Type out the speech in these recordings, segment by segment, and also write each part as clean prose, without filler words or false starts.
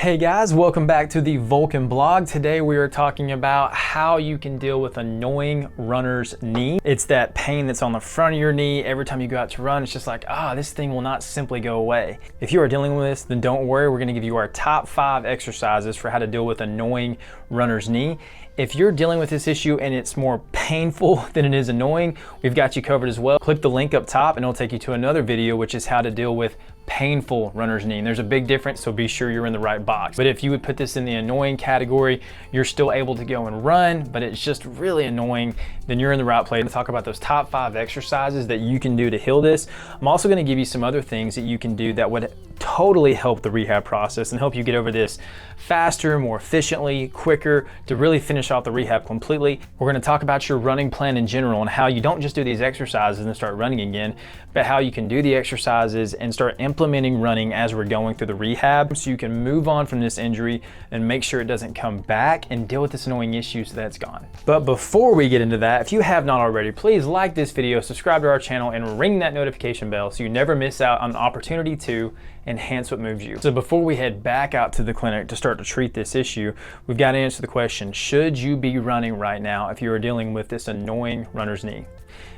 Hey guys, welcome back to the Vulcan blog. Today we are talking about how you can deal with annoying runner's knee. It's that pain that's on the front of your knee. Every time you go out to run, it's just like, this thing will not simply go away. If you are dealing with this, then don't worry. We're gonna give you our top 5 exercises for how to deal with annoying runner's knee. If you're dealing with this issue and it's more painful than it is annoying, we've got you covered as well. Click the link up top and it'll take you to another video, which is how to deal with painful runner's knee. And there's a big difference, so be sure you're in the right box. But if you would put this in the annoying category, you're still able to go and run, but it's just really annoying, then you're in the right place. To talk about those top 5 exercises that you can do to heal this. I'm also gonna give you some other things that you can do that would totally help the rehab process and help you get over this faster, more efficiently, quicker, to really finish off the rehab completely. We're gonna talk about your running plan in general and how you don't just do these exercises and start running again, but how you can do the exercises and start implementing running as we're going through the rehab, so you can move on from this injury and make sure it doesn't come back and deal with this annoying issue so that it's gone. But before we get into that, if you have not already, please like this video, subscribe to our channel, and ring that notification bell so you never miss out on the opportunity to enhance what moves you. So before we head back out to the clinic to start to treat this issue, we've got to answer the question, should you be running right now if you are dealing with this annoying runner's knee?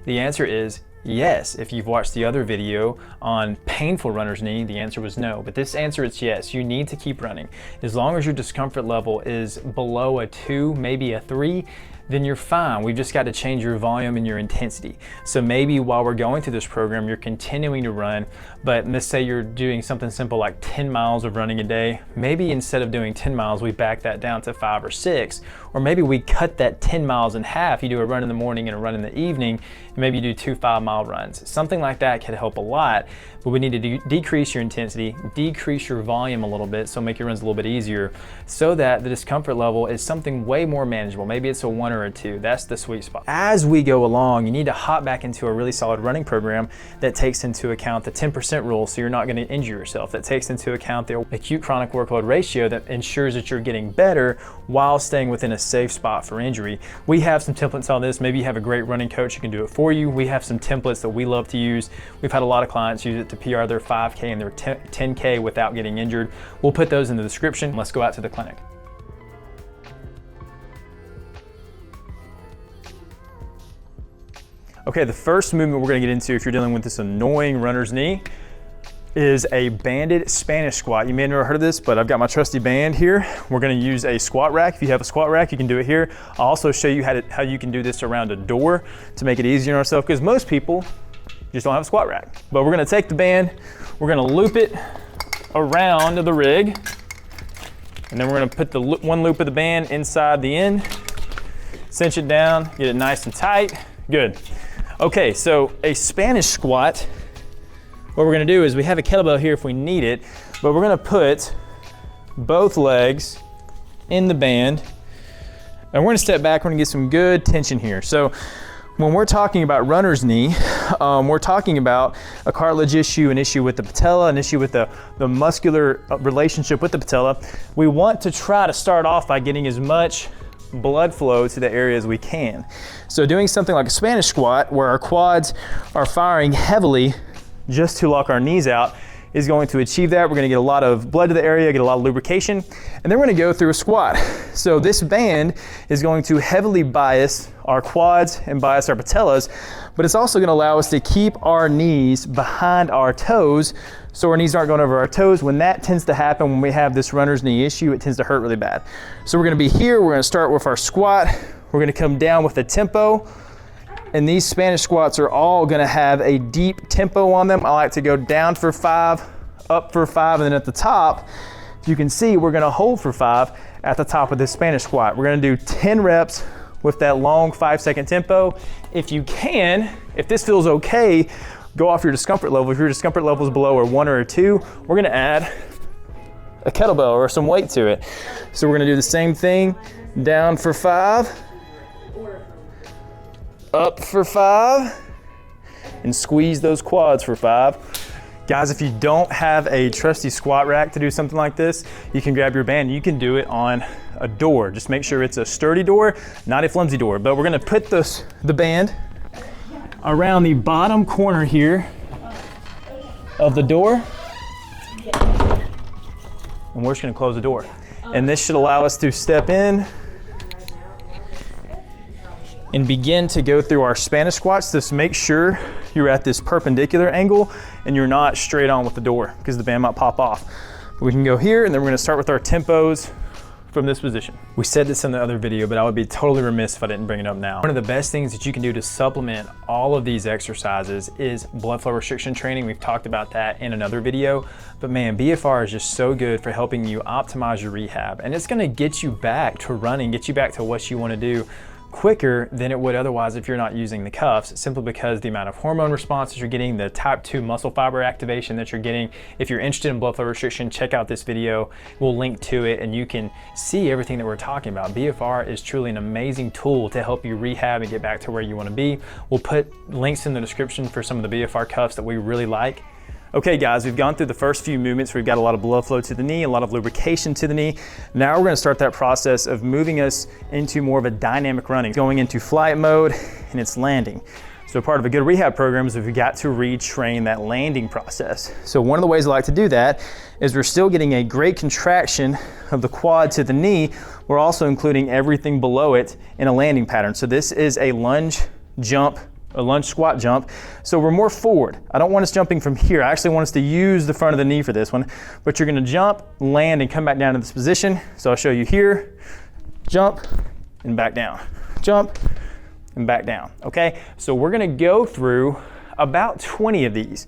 The answer is yes. If you've watched the other video on painful runner's knee, the answer was no. But this answer is yes. You need to keep running. As long as your discomfort level is below a 2, maybe a 3, then you're fine. We've just got to change your volume and your intensity. So maybe while we're going through this program, you're continuing to run, but let's say you're doing something simple like 10 miles of running a day. Maybe instead of doing 10 miles, we back that down to 5 or 6, or maybe we cut that 10 miles in half. You do a run in the morning and a run in the evening, and maybe you do 2 5-mile runs. Something like that could help a lot, but we need to decrease your intensity, decrease your volume a little bit, so make your runs a little bit easier, so that the discomfort level is something way more manageable. Maybe it's a 1 or a 2. That's the sweet spot. As we go along, you need to hop back into a really solid running program that takes into account the 10% rule, so you're not going to injure yourself. That takes into account the acute chronic workload ratio that ensures that you're getting better while staying within a safe spot for injury. We have some templates on this. Maybe you have a great running coach who can do it for you. We have some templates that we love to use. We've had a lot of clients use it to PR their 5K and their 10K without getting injured. We'll put those in the description. Let's go out to the clinic. Okay, the first movement we're gonna get into if you're dealing with this annoying runner's knee is a banded Spanish squat. You may have never heard of this, but I've got my trusty band here. We're gonna use a squat rack. If you have a squat rack, you can do it here. I'll also show you how you can do this around a door to make it easier on ourselves, because most people just don't have a squat rack. But we're gonna take the band, we're gonna loop it around the rig, and then we're gonna put the one loop of the band inside the end, cinch it down, get it nice and tight. Good. Okay, so a Spanish squat, what we're gonna do is we have a kettlebell here if we need it, but we're gonna put both legs in the band, and we're gonna step back, we're gonna get some good tension here. So when we're talking about runner's knee, we're talking about a cartilage issue, an issue with the patella, an issue with the muscular relationship with the patella. We want to try to start off by getting as much blood flow to the area as we can. So doing something like a Spanish squat, where our quads are firing heavily just to lock our knees out, is going to achieve that. We're gonna get a lot of blood to the area, get a lot of lubrication, and then we're gonna go through a squat. So this band is going to heavily bias our quads and bias our patellas, but it's also gonna allow us to keep our knees behind our toes, so our knees aren't going over our toes. When that tends to happen, when we have this runner's knee issue, it tends to hurt really bad. So we're gonna be here, we're gonna start with our squat, we're gonna come down with a tempo, and these Spanish squats are all gonna have a deep tempo on them. I like to go down for 5, up for 5, and then at the top, you can see we're gonna hold for 5 at the top of this Spanish squat. We're gonna do 10 reps with that long 5-second tempo. If you can, if this feels okay, go off your discomfort level. If your discomfort level is below a 1 or a 2, we're gonna add a kettlebell or some weight to it. So we're gonna do the same thing, down for 5, up for 5, and squeeze those quads for 5. Guys, if you don't have a trusty squat rack to do something like this, you can grab your band. You can do it on a door. Just make sure it's a sturdy door, not a flimsy door. But we're gonna put the band around the bottom corner here of the door. and we're just gonna close the door. And this should allow us to step in and begin to go through our Spanish squats. Just make sure you're at this perpendicular angle and you're not straight on with the door because the band might pop off. But we can go here, and then we're gonna start with our tempos from this position. We said this in the other video, but I would be totally remiss if I didn't bring it up now. One of the best things that you can do to supplement all of these exercises is blood flow restriction training. We've talked about that in another video, but man, BFR is just so good for helping you optimize your rehab, and it's gonna get you back to running, get you back to what you wanna do quicker than it would otherwise if you're not using the cuffs, simply because the amount of hormone responses you're getting, the type 2 muscle fiber activation that you're getting. If you're interested in blood flow restriction, check out this video. We'll link to it and you can see everything that we're talking about. BFR is truly an amazing tool to help you rehab and get back to where you want to be. We'll put links in the description for some of the BFR cuffs that we really like. Okay guys, we've gone through the first few movements. We've got a lot of blood flow to the knee, a lot of lubrication to the knee. Now we're gonna start that process of moving us into more of a dynamic running, going into flight mode, and it's landing. So part of a good rehab program is we've got to retrain that landing process. So one of the ways I like to do that is we're still getting a great contraction of the quad to the knee. We're also including everything below it in a landing pattern. So this is a lunge jump, a lunge squat jump. So we're more forward. I don't want us jumping from here. I actually want us to use the front of the knee for this one, but you're gonna jump, land, and come back down to this position. So I'll show you here, jump, and back down. Jump, and back down, okay? So we're gonna go through about 20 of these.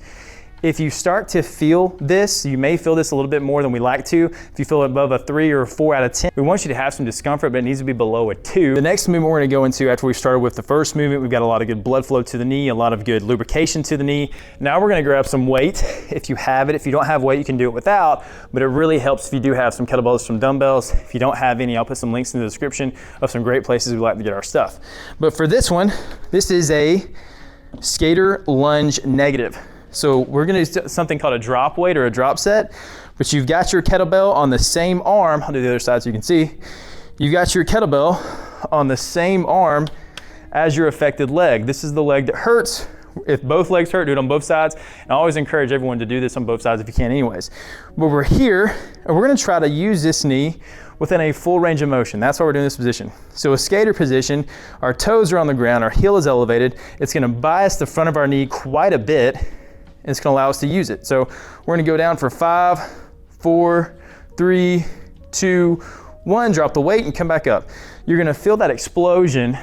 If you start to feel this, you may feel this a little bit more than we like to. If you feel it above a 3 or a 4 out of 10, we want you to have some discomfort, but it needs to be below a 2. The next movement we're gonna go into after we started with the first movement, we've got a lot of good blood flow to the knee, a lot of good lubrication to the knee. Now we're gonna grab some weight if you have it. If you don't have weight, you can do it without, but it really helps if you do have some kettlebells from Dumbbells. If you don't have any, I'll put some links in the description of some great places we like to get our stuff. But for this one, this is a skater lunge negative. So we're gonna do something called a drop weight or a drop set, but you've got your kettlebell on the same arm. I'll do the other side so you can see. You've got your kettlebell on the same arm as your affected leg. This is the leg that hurts. If both legs hurt, do it on both sides. And I always encourage everyone to do this on both sides if you can anyways. But we're here, and we're gonna try to use this knee within a full range of motion. That's why we're doing this position. So a skater position, our toes are on the ground, our heel is elevated. It's gonna bias the front of our knee quite a bit, and it's gonna allow us to use it. So we're gonna go down for 5, 4, 3, 2, 1, drop the weight and come back up. You're gonna feel that explosion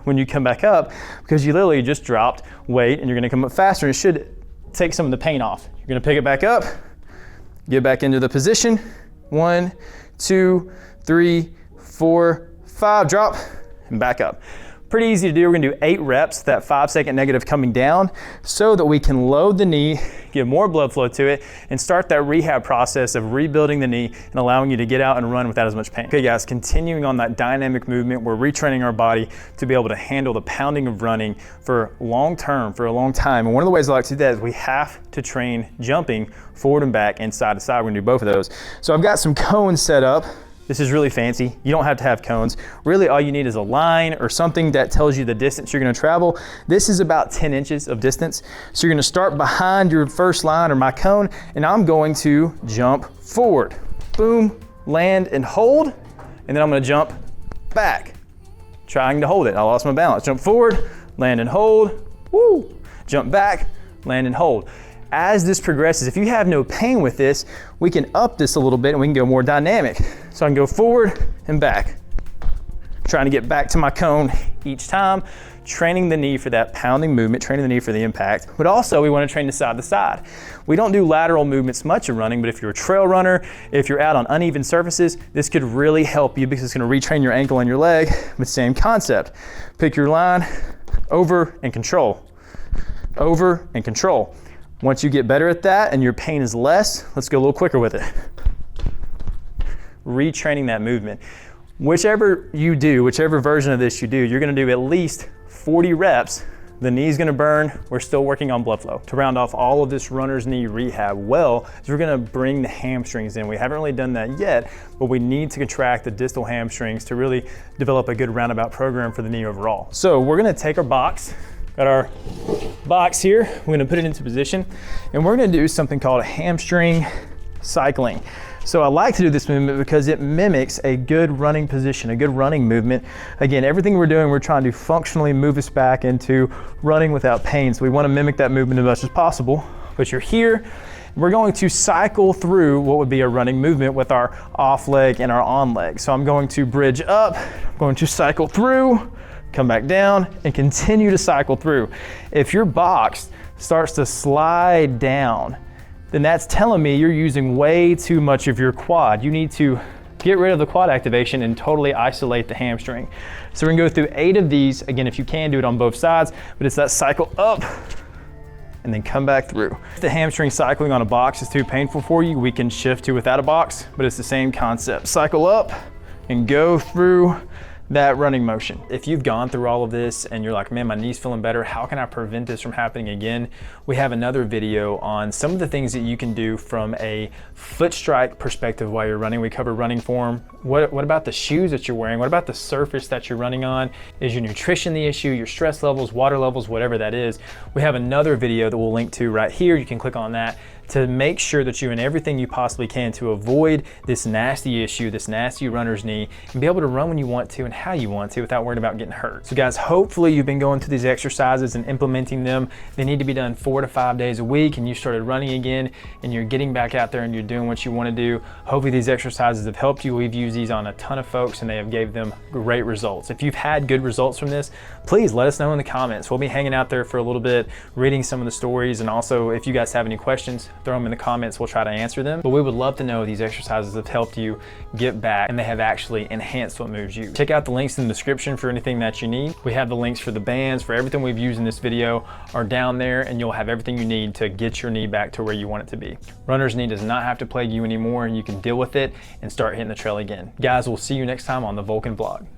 when you come back up because you literally just dropped weight and you're gonna come up faster and it should take some of the pain off. You're gonna pick it back up, get back into the position. 1, 2, 3, 4, 5, drop and back up. Pretty easy to do. We're gonna do 8 reps, that 5-second negative coming down, so that we can load the knee, get more blood flow to it, and start that rehab process of rebuilding the knee and allowing you to get out and run without as much pain. Okay guys, continuing on that dynamic movement, we're retraining our body to be able to handle the pounding of running for long term, for a long time. And one of the ways I like to do that is we have to train jumping forward and back and side to side. We're gonna do both of those. So I've got some cones set up. This is really fancy. You don't have to have cones. Really all you need is a line or something that tells you the distance you're gonna travel. This is about 10 inches of distance. So you're gonna start behind your first line or my cone, and I'm going to jump forward. Boom, land and hold, and then I'm gonna jump back, trying to hold it. I lost my balance. Jump forward, land and hold, woo, jump back, land and hold. As this progresses, if you have no pain with this, we can up this a little bit and we can go more dynamic. So I can go forward and back, trying to get back to my cone each time, training the knee for that pounding movement, training the knee for the impact. But also we want to train the side to side. We don't do lateral movements much in running, but if you're a trail runner, if you're out on uneven surfaces, this could really help you because it's going to retrain your ankle and your leg, but same concept. Pick your line, over and control, over and control. Once you get better at that and your pain is less, let's go a little quicker with it. Retraining that movement. Whichever you do, whichever version of this you do, you're gonna do at least 40 reps. The knee's gonna burn. We're still working on blood flow. To round off all of this runner's knee rehab well, is we're gonna bring the hamstrings in. We haven't really done that yet, but we need to contract the distal hamstrings to really develop a good roundabout program for the knee overall. So we're gonna take our box, got our box here, we're gonna put it into position, and we're gonna do something called a hamstring cycling. So I like to do this movement because it mimics a good running position, a good running movement. Again, everything we're doing, we're trying to functionally move us back into running without pain. So we want to mimic that movement as much as possible. But you're here. We're going to cycle through what would be a running movement with our off leg and our on leg. So I'm going to bridge up, I'm going to cycle through, come back down, and continue to cycle through. If your box starts to slide down, then that's telling me you're using way too much of your quad. You need to get rid of the quad activation and totally isolate the hamstring. So we're gonna go through 8 of these. Again, if you can, do it on both sides, but it's that cycle up and then come back through. If the hamstring cycling on a box is too painful for you, we can shift to without a box, but it's the same concept. Cycle up and go through that running motion. If you've gone through all of this and you're like, man, my knee's feeling better, how can I prevent this from happening again? We have another video on some of the things that you can do from a foot strike perspective while you're running. We cover running form. What about the shoes that you're wearing? What about the surface that you're running on? Is your nutrition the issue, your stress levels, water levels, whatever that is? We have another video that we'll link to right here. You can click on that to make sure that you're doing everything you possibly can to avoid this nasty issue, this nasty runner's knee, and be able to run when you want to and how you want to without worrying about getting hurt. So guys, hopefully you've been going through these exercises and implementing them. They need to be done 4 to 5 days a week, and you started running again and you're getting back out there and you're doing what you want to do. Hopefully these exercises have helped you. We've used these on a ton of folks and they have gave them great results. If you've had good results from this, please let us know in the comments. We'll be hanging out there for a little bit, reading some of the stories, and also if you guys have any questions, throw them in the comments. We'll try to answer them. But we would love to know these exercises have helped you get back and they have actually enhanced what moves you. Check out the links in the description for anything that you need. We have the links for the bands, for everything we've used in this video are down there, and you'll have everything you need to get your knee back to where you want it to be. Runner's knee does not have to plague you anymore, and you can deal with it and start hitting the trail again. Guys, we'll see you next time on the Vulcan Vlog.